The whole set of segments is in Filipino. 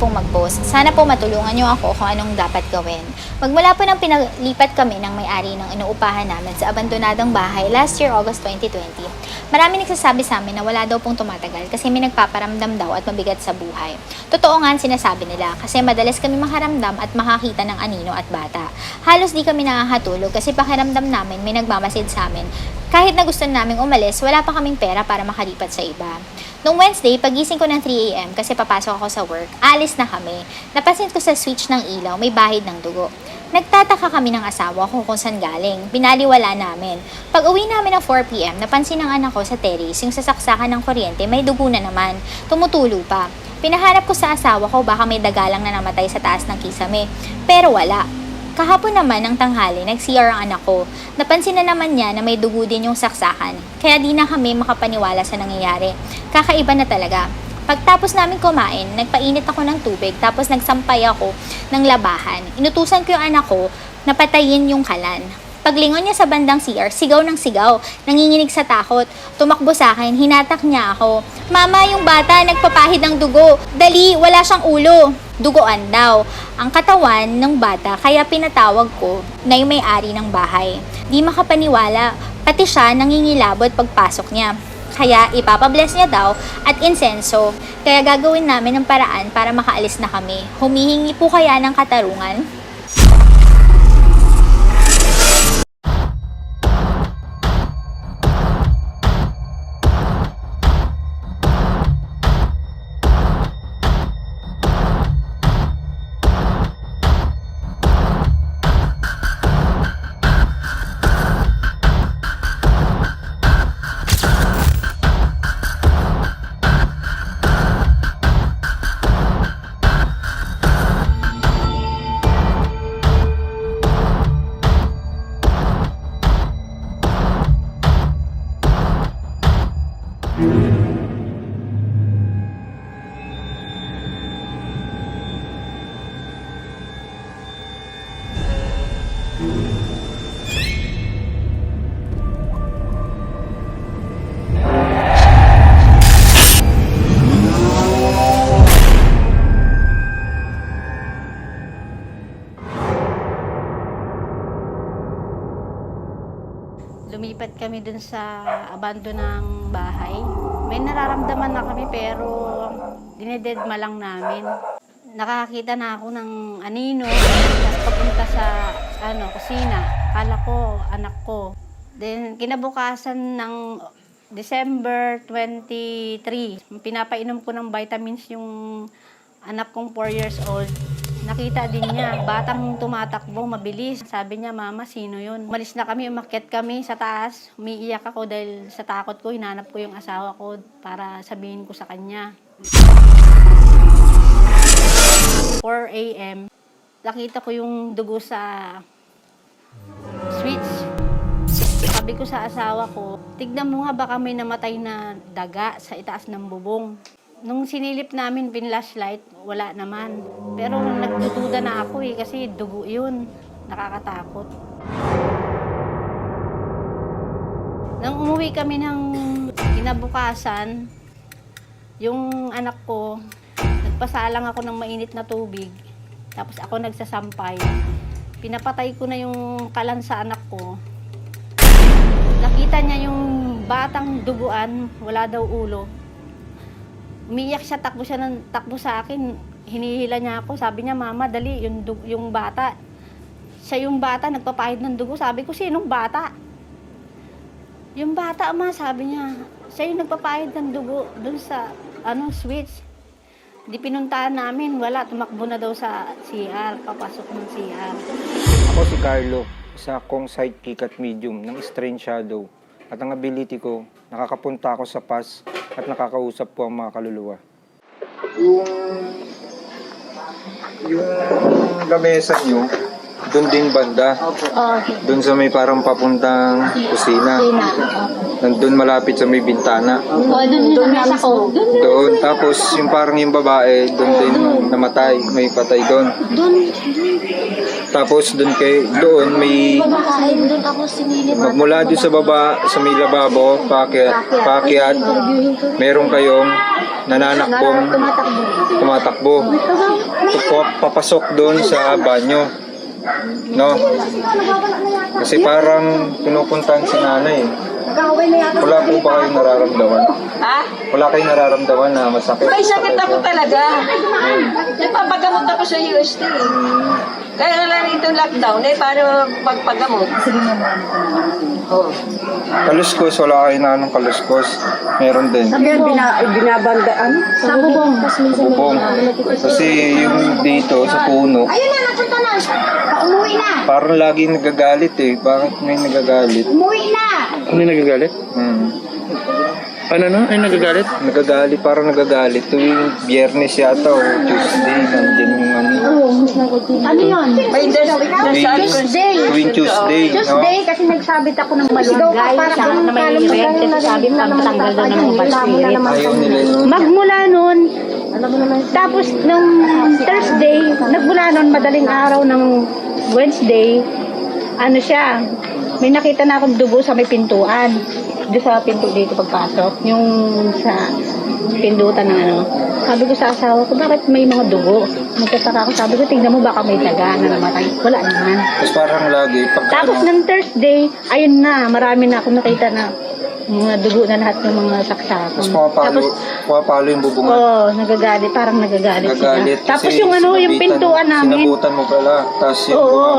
pong mag-post. Sana po matulungan niyo ako kung anong dapat gawin. Magmula po nang pinalipat kami ng may-ari ng inuupahan namin sa abandonadong bahay last year, August 2020, marami nagsasabi sa amin na wala daw pong tumatagal kasi may nagpaparamdam daw at mabigat sa buhay. Totoo nga ang sinasabi nila kasi madalas kami makaramdam at makakita ng anino at bata. Halos di kami nakakatulog kasi pakiramdam namin may nagmamasid sa amin. Kahit na gusto naming umalis, wala pa kaming pera para makalipat sa iba. Noong Wednesday, pagising ko ng 3 a.m. kasi papasok ako sa work, alis na kami. Napansin ko sa switch ng ilaw, may bahid ng dugo. Nagtataka kami ng asawa ko kung saan galing. Binaliwala namin. Pag uwi namin ng 4 p.m., napansin ng anak ko sa terrace, yung sasaksakan ng kuryente, may dugo na naman. Tumutulo pa. Pinahanap ko sa asawa ko baka may dagalang na namatay sa taas ng kisame. Pero wala. Kahapon naman ng tanghali, nag-CR ang anak ko. Napansin na naman niya na may dugo din yung saksakan. Kaya di na kami makapaniwala sa nangyayari. Kakaiba na talaga. Pagtapos namin kumain, nagpainit ako ng tubig tapos nagsampay ako ng labahan. Inutusan ko yung anak ko na patayin yung kalan. Paglingon niya sa bandang CR, sigaw ng sigaw. Nanginginig sa takot. Tumakbo sa akin, hinatak niya ako. Mama, yung bata, nagpapahid ng dugo. Dali, wala siyang ulo. Dugoan daw ang katawan ng bata, kaya pinatawag ko na yung may-ari ng bahay. Di makapaniwala, pati siya nangingilabot pagpasok niya. Kaya ipapabless niya daw at insenso. Kaya gagawin namin ng paraan para makaalis na kami. Humihingi po kaya ng katarungan? Lumipat kami dun sa abandonang bahay. May nararamdaman na kami pero dinededma lang namin. Nakakita na ako ng anino, tapos papunta sa kusina. Kala ko, anak ko. Then kinabukasan ng December 23, pinapainom ko ng vitamins yung anak kong 4 years old. Nakita din niya, batang tumatakbo, mabilis. Sabi niya, Mama, sino yun? Umalis na kami, umakyat kami sa taas. Umiiyak ako dahil sa takot ko, hinanap ko yung asawa ko para sabihin ko sa kanya. 4 a.m., nakita ko yung dugo sa switch. Sabi ko sa asawa ko, tignan mo nga baka may namatay na daga sa itaas ng bubong. Nung sinilip namin pinflashlight, wala naman. Pero nagdududa na ako kasi dugo yun. Nakakatakot. Nang umuwi kami ng kinabukasan, yung anak ko, nagpasalang ako ng mainit na tubig. Tapos ako nagsasampay. Pinapatay ko na yung kalan sa anak ko. Nakita niya yung batang duguan, wala daw ulo. Umiiyak siya, takbo sa akin. Hinihila niya ako. Sabi niya, Mama, dali, yung bata. Siya yung bata, nagpapahid ng dugo. Sabi ko, sinong bata? Yung bata, Ma, sabi niya. Siya yung nagpapahid ng dugo dun sa switch. Di pinuntahan namin, wala. Tumakbo na daw sa CR, papasok ng CR. Ako si Carlo, isa akong sidekick at medium ng Strange Shadow. At ang ability ko, nakakapunta ako sa past at nakakausap po ang mga kaluluwa. Yung lamesa nyo, doon din banda. Doon sa may parang papuntang kusina. Nandun malapit sa may bintana. Doon nasa ko. Doon. Tapos yung parang yung babae, doon din namatay. May patay doon. Tapos doon may Doon ako sinilip. magmula doon sa baba, sa may lababo, paakyat, meron kayong nananakbong tumatakbo. Papasok doon sa banyo. No? Kasi parang pinupuntahan si nanay. Wala po ba kayong nararamdaman? Ha? Wala kayong nararamdaman na masakit? May sakit ako talaga. Nagpapagamot ako sa UST. Kaya lang itong lockdown, paano pagpagamot? Oh. Kaluskos, wala kayo na anong kaluskos. Meron din. Sabi yan, binabanda, ano? Sa bubong. Bubong. Kasi yung dito sa puno, Ayun na, napunta na. Umuwi na. parang lagi nagagalit eh. Bakit may nagagalit? Umuwi na. Ano yung nagagalit? Ano na? Ay, nagagalit? Nagagalit, parang nagagalit. Tuwing biyernes yata o Tuesday, nandyan yung ano. Ano yun? May Tuwing Tuesday, no? Tuesday, kasi nagsabit ako ng malunggay sa na may red kasi sabi pampatanggal daw ng mga spirit. Ayaw nila yun. Magmula nun, tapos nung Thursday, nagmula nun madaling araw ng Wednesday, ano siya, may nakita na akong dugo sa may pintuan. Doon sa pinto dito pagpasok, yung sa pindutan ng ano. Sabi ko sa asawa ko, bakit may mga dugo? Nagtataka ako, sabi ko, tingnan mo baka may daga na namatay. Wala naman. Tapos parang lagi, pagka Tapos ng Thursday, ayun na, marami na ako nakita na mga dugo na lahat ng mga saksakan. Tapos pumapalo yung bubungan. Oo, nagagalit, parang nagagalit Nagagalit sila. Tapos kasi yung ano, yung sinabitan- pintuan namin, Sinabutan mo pala. Tapos yung, oo,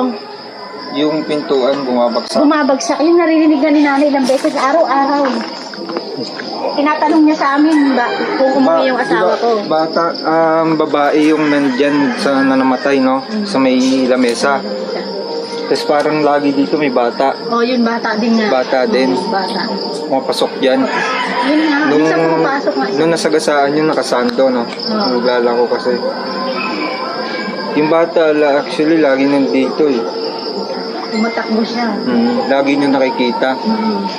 yung pintuan bumabagsak. bumabagsak. Yung naririnig na ni nanay ilang beses, araw-araw. Tinatanong niya sa amin ba, kung umuwi yung asawa ko. Bata, babae yung nandyan sa nanamatay, no? Sa may lamesa. Tapos parang lagi dito may bata. Oh, yun, bata din nga. Bata din. Bata. Pumapasok dyan. Yun nga, minsan pumapasok nga. Nung nasagasaan yun, nakasando, no? Naglalako kasi. Yung bata, actually, lagi nandito eh. Tumatakbo siya. Lagi nyo nakikita.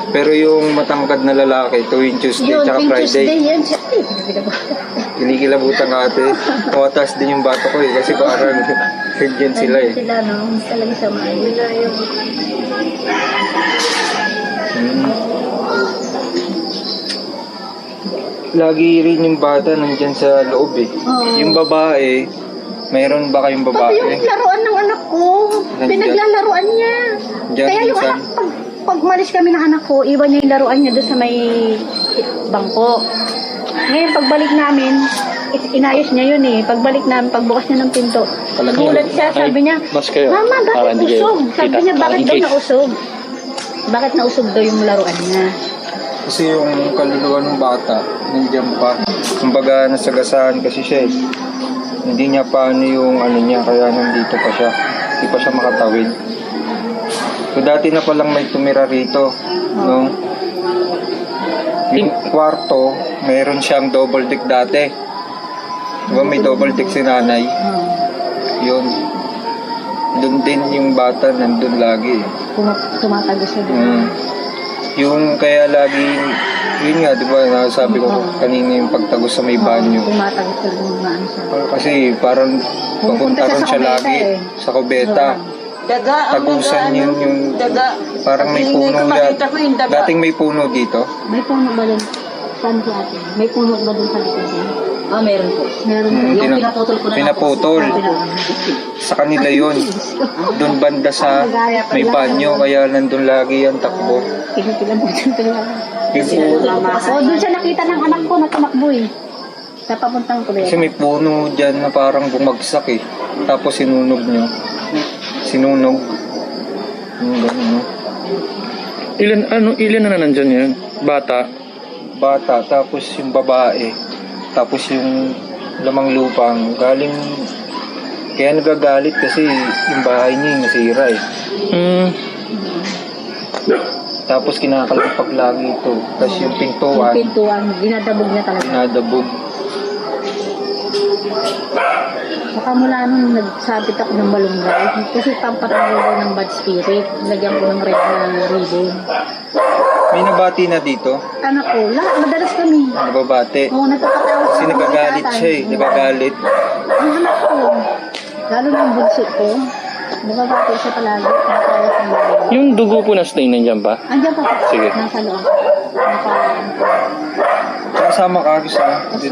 Pero yung matangkad na lalaki, tuwing Tuesday Yun, tsaka yung Tuesday, Friday, yan siya. kinikilabutan ka ate. Otas din yung bata ko eh, kasi parang ganyan sila eh. Sila, no? Talaga sa mga Lagi rin yung bata nandyan sa loob eh. Yung babae, mayroon ba kayong Pati babae? yung laruan ng anak ko, Nandyan. pinaglalaruan niya. Diyan Kaya yung minsan. anak, pag malis kami ng anak ko, iwan niya yung laruan niya doon sa may bangko. Ngayon, pagbalik namin, inayos niya yun eh. Pagbalik namin, pagbukas niya ng pinto, nagulat siya, sabi niya, Mas kayo. Mama, Para bakit hindi kayo usog? Sabi kita. niya, bakit In daw case. nausog? Bakit nausog daw yung laruan niya? Kasi yung kaluluwa ng bata, nandiyan pa. Kumbaga, nasagasaan kasi siya eh. Hindi niya pa ano yung ano niya, kaya nandito pa siya. Hindi pa siya makatawid. So dati na palang may tumira rito. No? Yung kwarto, mayroon siyang double deck dati. Diba may double deck si nanay? Yun. Doon din yung bata, nandun lagi. Tumatago siya doon. Yung kaya lagi, yun nga, di ba, nasabi ko kanina yung pagtagos sa may banyo. Tumatago siya doon na ano siya. Kasi parang papunta ron siya lagi sa kubeta. Daga, ang Tagusan yun yung daga. parang may Pag puno hiningin ko, makita ko yung daga. dating may puno dito. May puno ba doon? Saan si ate? May puno ba doon sa likod niya? Ah, meron po. Meron po. Yung pinaputol ko na lang pinaputol. Sa kanila yun. Doon banda sa may banyo, kaya nandun lagi yan takbo. Pinipilabutan talaga. Yung- Oh, doon siya nakita ng anak ko na tumakbo eh. Sa papuntang Kasi kubeta. may puno dyan na parang bumagsak eh. Tapos sinunog nyo. Sinunog. Yung ganun, no? Ilan na nandyan yan? Bata. Bata, tapos yung babae, tapos yung lamang lupang galing, kaya nagagalit kasi yung bahay niya yung nasira eh. Tapos kinakalampag lagi ito. Tapos yung Yung pintuan, pintuan, dinadabog niya talaga. nadabog. Baka mula nung nagsabit ako ng malunggay, kasi pampatanggal daw ng bad spirit, lagyan ko ng red na ribbon. May nabati na dito, Anak ko, madalas kami. nababate. Oo, nagpapatawag Kasi nagagalit siya eh, nagagalit. Ang anak ko, lalo na yung bunso ko, nagpapatawag siya palagi. Nagpapatawag ng mga. Yung dugo po na stain nandyan ba? Andiyan pa po. Sige. Nasa loob. Tsaka Sasama ka dito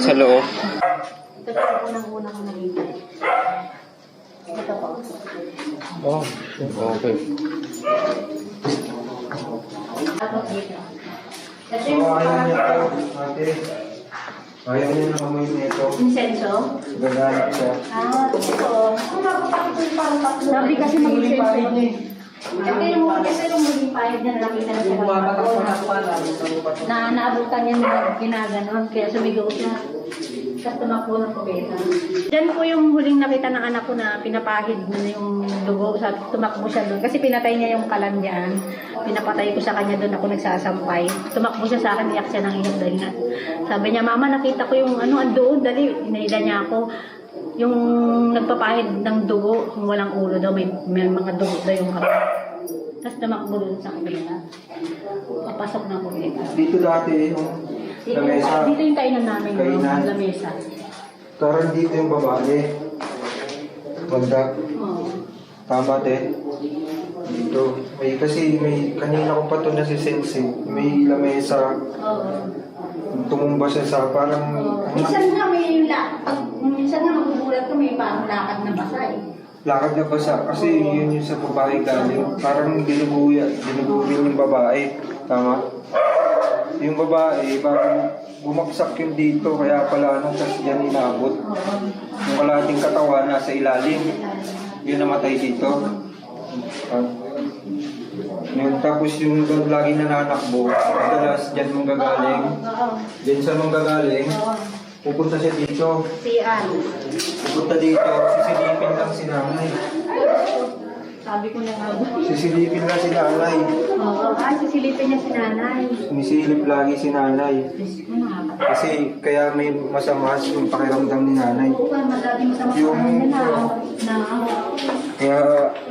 sa loob. Ito po unang-unang nakita. Ito po. Oh, okay. Tapos dito. Kasi So, ayaw niya to, ate. Ayaw niya na amoy nito. insenso. Gagamit siya. Ito. Sabi kasi mag-insenso. Kasi yung muling pahid na nakita na siya na naabutan niya na ginaganon, kaya sumigaw siya. Tapos tumakbo ng kubeta. Diyan po yung huling nakita ng anak ko na pinapahid na yung dugo. Tumakbo siya doon. Kasi pinatay niya yung kalan diyan. Pinapatay ko sa kanya doon ako nagsasampay. Tumakbo siya sa akin, iyak siya ng iyak dahil nga. Sabi niya, mama nakita ko yung andoon, dali. Inahila niya ako. Yung nagpapahid ng dugo, yung walang ulo daw, may mga dugo daw yung harap. Tapos tumakbo doon sa kubeta. Papasok ng kubeta. Dito dati yung lamesa. Dito yung kainan namin, Kainan. yung lamesa. Parang dito yung babae. Banda. Oo. Tama din. Dito. Kasi kanina ko pa ito nasisense. May lamesa. Oo. Tumumba siya sa parang... Minsan nga minsan nga magugulat ko may parang lakad na basa eh. Lakad na basa. Kasi yun yung sa babae galing. Parang dinugurin yung babae. Tama? Yung babae, parang bumaksak yung dito. Kaya pala tas yan inabot. Yung kalating katawan nasa ilalim. Yun namatay dito. Yun, tapos yung lagi nananakbo, madalas dyan mong gagaling. Dyan sa mong gagaling, pupunta siya dito. Sian. Pupunta dito, sisilipin lang si nanay. Sabi ko na nga. Sisilipin lang si nanay. Oo. Sisilipin niya si nanay. Sumisilip lagi si nanay. Diyos ko na. Kasi kaya may masama yung pakiramdam ni nanay. Oo, madami masama na. Kaya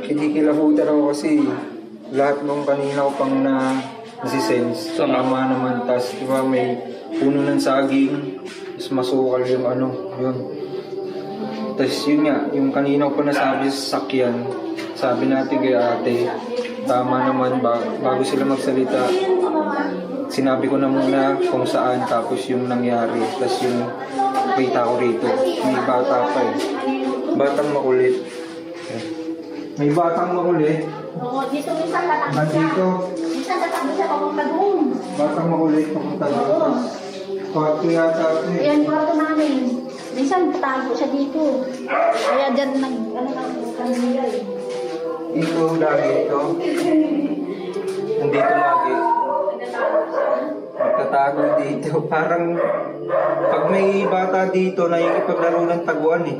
kinikilabutan ako kasi lahat nung kanina ko pang nasisense. Tama naman. Tapos diba may puno ng saging. Tapos masukal yung yun. Tapos yun nga, yung kanina ko pa nasabi sa sakyan. Sabi natin kay ate, tama naman bago sila magsalita. Sinabi ko na muna kung saan tapos yung nangyari. Tapos yung kita ko rito. May bata pa eh. Batang makulit. May batang makulit. Oo, dito minsan tatakbo siya. Nandito. Minsan tatakbo siya papunta doon. Batang makulit. Papunta dito. Kwarto yata ito eh. Ayan, kwarto namin. Minsan tatakbo siya dito. Kaya dyan kanila eh. Dito lagi ito. Nandito lagi. Magtatago dito. Parang pag may bata dito, nakikipaglaro ng taguan eh.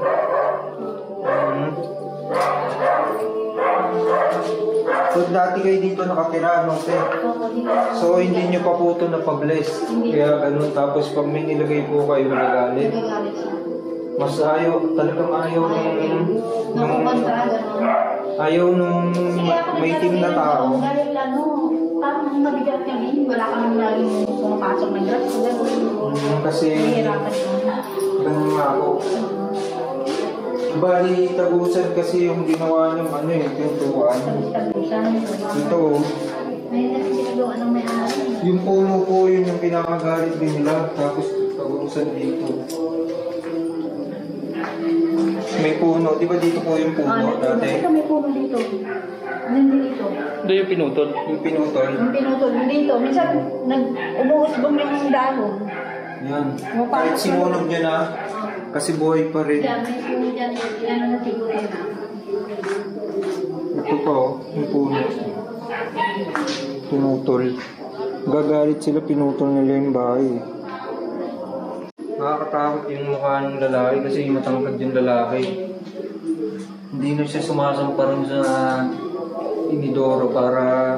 So dati kayo dito nakatira, no, te? So hindi nyo pa po ito napabless. Kaya ganun. Tapos pag may nilagay po kayo, nagagalit. Nagagalit siya. Mas talagang ayaw ayaw nung maitim na tao. Dahil parang mabigat niya din. Wala kang laging pumapasok ng drugs. Kasi Nahihirapan siya. ganun nga ako. Bali, tagusan kasi yung ginawa niyong pintuan. Ito, May nagsigawa ng may-ari. yung puno po yun yung pinakagalit din nila. Tapos tagusan dito. May puno. Di ba dito po yung puno dati? Ito may puno dito. Nandito. Ito yung pinutol. Yung pinutol. Yung pinutol dito. Minsan, umuusbong yung dahon. Yan. Kahit sinunog niya na, kasi buhay pa rin. Diyan, may puno dyan. Ano na siguro yun. Ito pa yung puno. Pinutol. Gagalit sila, pinutol nila yung bahay. Nakakatakot yung mukha ng lalaki kasi matangkad yung lalaki. Hindi na siya sumasamparan sa inidoro para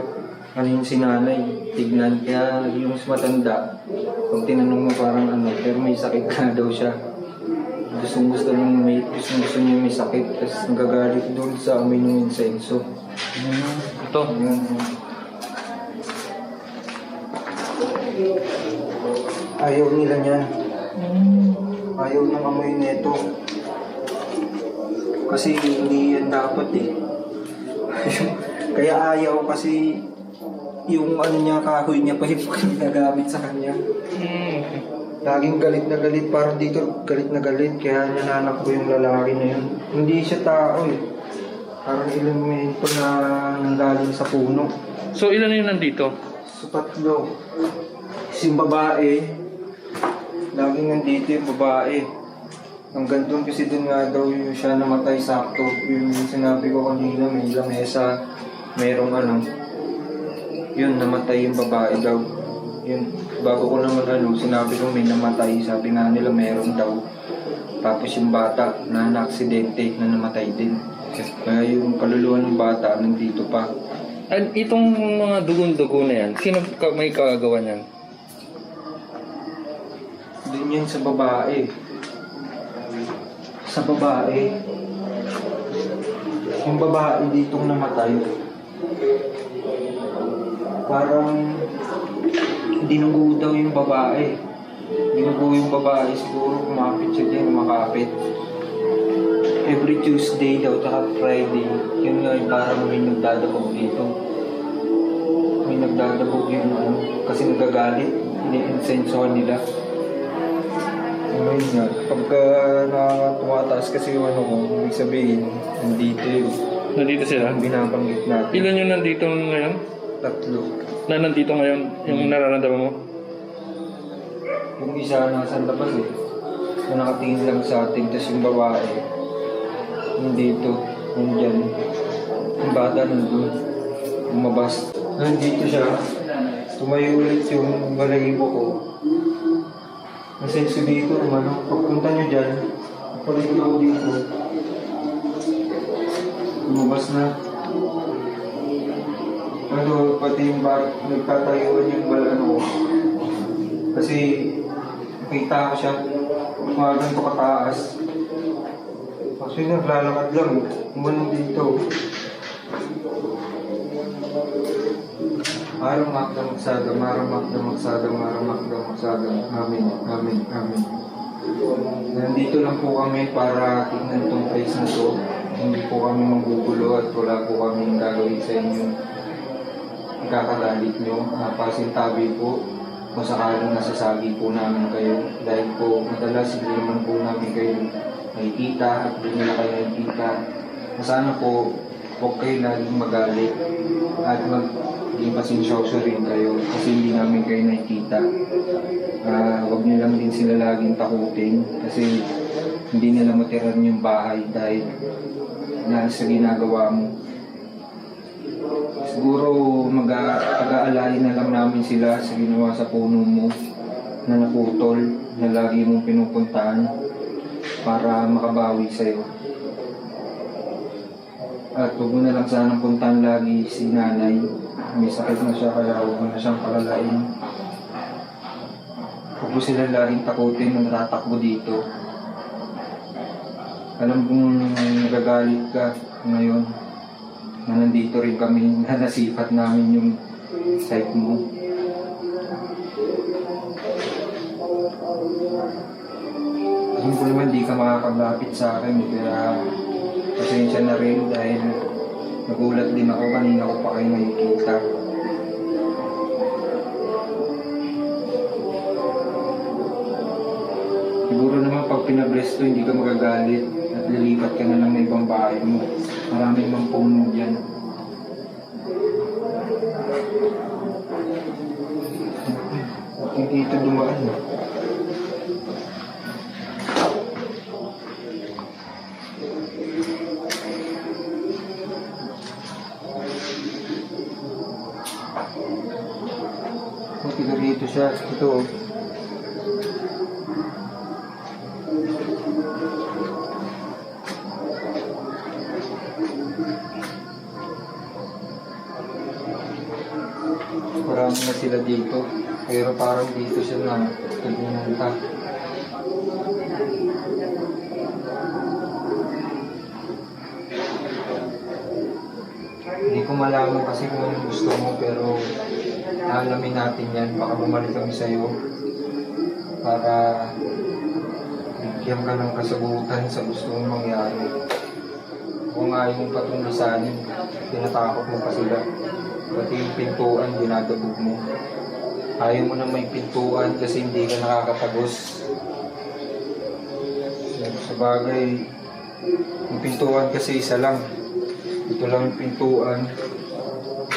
yung sinanay. Tignan. Kaya yung mas matanda, pag tinanong mo parang pero may sakit ka daw siya. Gusto niya may sakit. Tapos nagagalit doon sa amoy ng insenso. Ito. Ayan. Ayaw nila niyan. Ayaw ng amoy neto. Kasi hindi yan dapat eh. Kaya ayaw kasi yung kahoy niya pa yung ginagamit sa kanya. Laging galit na galit, parang dito galit na galit, kaya nananap ko yung lalaki na yun. Hindi siya tao eh. Parang elemento na nanggaling sa puno. So, ilan na yun nandito? So, tatlo. Kasi yung babae, laging nandito yung babae. Hanggang doon kasi doon nga daw yung siya namatay sakto. Yung sinabi ko kanina, may lamesa, merong ano. Yun, namatay yung babae daw. Yun, bago ko naman sinabi ko may namatay. Sabi nga nila meron daw. Tapos yung bata na na-aksidente na namatay din. Kaya yung kaluluwa ng bata nandito pa. And itong mga dugon-dugo na yan, sino may kagawa niyan? Doon yan sa babae. Sa babae. Yung babae ditong namatay. Parang dinugo daw yung babae. Dinugo yung babae. Siguro kumapit siya din, makapit. Every Tuesday daw, tsaka Friday. Yun nga yung parang may nagdadabog dito. May nagdadabog yun kasi nagagalit. Ini-insensohan nila. Ngayon nga, pagka tumataas kasi yung kung ibig sabihin, nandito yun. Nandito sila? Ang binabanggit natin. Ilan yung nandito ngayon? Tatlo. Na nandito ngayon, yung nararamdaman mo? Yung isa nasa labas eh. Na nakatingin lang sa atin, tapos yung babae. Nandito, nandyan. Yung bata nandun. Lumabas. Nandito siya. Tumayo ulit yung balahibo ko. Ang senso dito, pagpunta nyo dyan, palit ako dito. Lumabas na. Pati yung nagtatayuan yung balano ko. Kasi, nakita ko siya, mga ganito kataas. Actually, naglalakad lang. Umanon dito. Maramak na magsada, maramak na magsada, maramak na magsada. Amen, amen, amen. Nandito lang po kami para tignan itong place na to. Hindi po kami manggugulo at wala po kami gagawin sa inyo. Ikakagalit nyo, pasintabi po. Kung sakaling nasasagi po namin kayo. Dahil po madalas hindi naman po namin kayo nakikita at hindi nila kayo nakikita. Sana po huwag kayo laging magalit at maging pasensyoso rin kayo kasi hindi namin kayo nakikita. Huwag niyo lang din sila laging takutin kasi hindi nila matiran yung bahay dahil sa ginagawa mo. Siguro mag-aalala na lang namin sila sa ginawa sa puno mo na naputol na lagi mong pinupuntahan para makabawi sa'yo. At huwag mo na lang sanang puntahan lagi si nanay. May sakit na siya kaya huwag mo na siyang palalain. Huwag mo sila laging takutin na natatakbo dito. Alam kong nagagalit ka ngayon na nandito rin kami, na nasipat namin yung site mo. Alam ko naman di ka makakaglapit sa akin, kaya pasensya na rin dahil nagulat din ako kanina ko pa kayo nakikita. Siguro naman pag pinag-bless to, hindi ka magagalit at lilipat ka na lang ng ibang bahay mo. Maraming mang puno dyan. Hindi dito dumaan. Kung dito siya, ito. Marami na sila dito. Pero parang dito siya na pumunta. Hindi ko malaman kasi kung ano gusto mo pero alamin natin yan. Baka bumalik kami sa'yo para bigyan ka ng kasagutan sa gusto mong mangyari. Kung ayaw mong patungisanin, tinatakot mo pa sila. Pati yung pintuan, dinadabog mo. Ayaw mo na may pintuan kasi hindi ka nakakatagos. Sa bagay, yung pintuan kasi isa lang. Ito lang yung pintuan.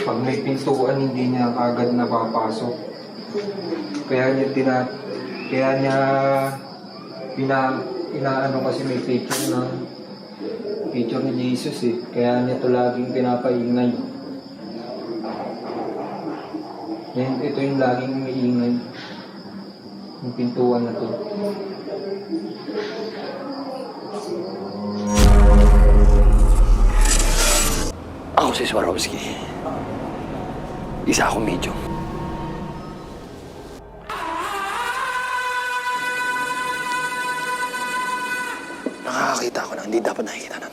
Pag may pintuan, hindi niya agad napapasok. Kaya niya inaano kasi may picture ni Jesus eh. Kaya niya ito laging pinapaingay. Ito yung laging umiingay. Yung pintuan na to. Ako si Swarovski. Isa akong medium. Nakakakita ako ng hindi dapat nakikita ng